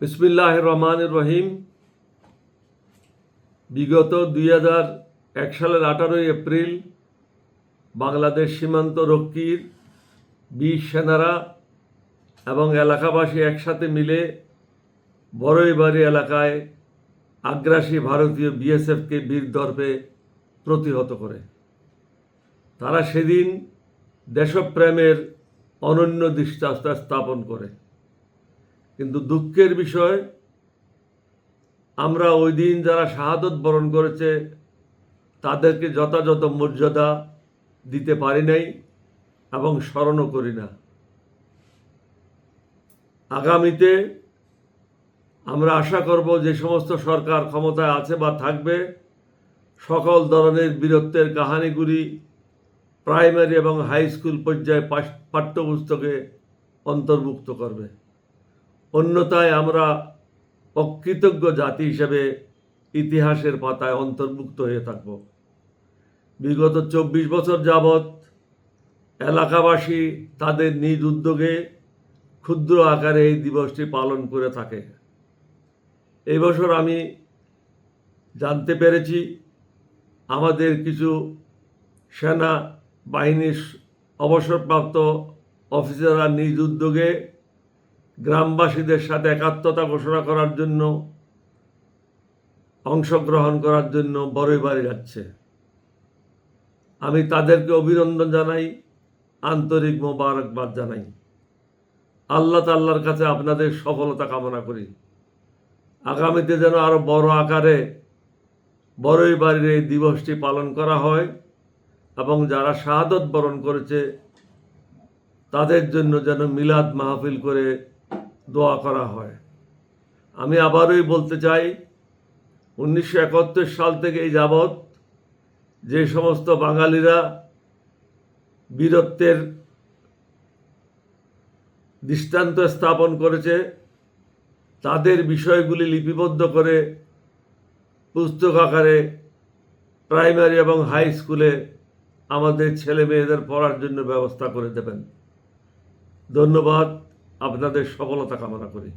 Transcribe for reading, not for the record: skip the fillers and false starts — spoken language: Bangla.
বিসমিল্লাহির রহমানির রহিম। বিগত 2001 সালের 18 এপ্রিল বাংলাদেশ সীমান্ত রক্ষীর 20 সেনারা এবং এলাকাবাসী একসাথে মিলে বড়ইবাড়ি এলাকায় আগ্রাসী ভারতীয় বিএসএফকে বীরদর্পে প্রতিহত করে। তারা সেদিন দেশপ্রেমের অনন্য দৃষ্টান্ত স্থাপন করে। কিন্তু দুঃখের বিষয়, আমরা ওই দিন যারা শাহাদত বরণ করেছে তাদেরকে যথাযথ মর্যাদা দিতে পারি নাই এবং স্মরণও করি না। আগামীতে আমরা আশা করব যে সমস্ত সরকার ক্ষমতায় আছে বা থাকবে, সকল ধরনের বীরত্বের কাহিনীগুলি প্রাইমারি এবং হাই স্কুল পর্যায়ে পাঠ্যপুস্তকে অন্তর্ভুক্ত করবে। অন্যথায় আমরা অকৃতজ্ঞ জাতি হিসেবে ইতিহাসের পাতায় অন্তর্ভুক্ত হয়ে থাকব। বিগত 24 বছর যাবৎ এলাকাবাসী তাদের নিজ উদ্যোগে ক্ষুদ্র আকারে এই দিবসটি পালন করে থাকে। এই বছর আমি জানতে পেরেছি আমাদের কিছু সেনা বাহিনীর অবসরপ্রাপ্ত অফিসাররা নিজ উদ্যোগে গ্রামবাসীদের সাথে একাত্মতা ঘোষণা করার জন্য, অংশগ্রহণ করার জন্য বড়ইবাড়ি যাচ্ছে। আমি তাদেরকে অভিনন্দন জানাই, আন্তরিক মোবারকবাদ জানাই। আল্লাহ তাআলার কাছে আপনাদের সফলতা কামনা করি। আগামীতে যেন আরো বড় আকারে বড়ইবাড়ির এই দিবসটি পালন করা হয় এবং যারা শাহাদত বরণ করেছে তাদের জন্য যেন মিলাদ মাহফিল করে দোয়া করা হয়। আমি আবারই বলতে চাই, 1971 সাল থেকে এই যাবৎ যে সমস্ত বাঙালিরা বীরত্বের দৃষ্টান্ত স্থাপন করেছে তাদের বিষয়গুলি লিপিবদ্ধ করে পুস্তক আকারে প্রাইমারি এবং হাই স্কুলে আমাদের ছেলে মেয়েদের পড়ার জন্য ব্যবস্থা করে দেবেন। ধন্যবাদ। আপনাদের সফলতা কামনা করি।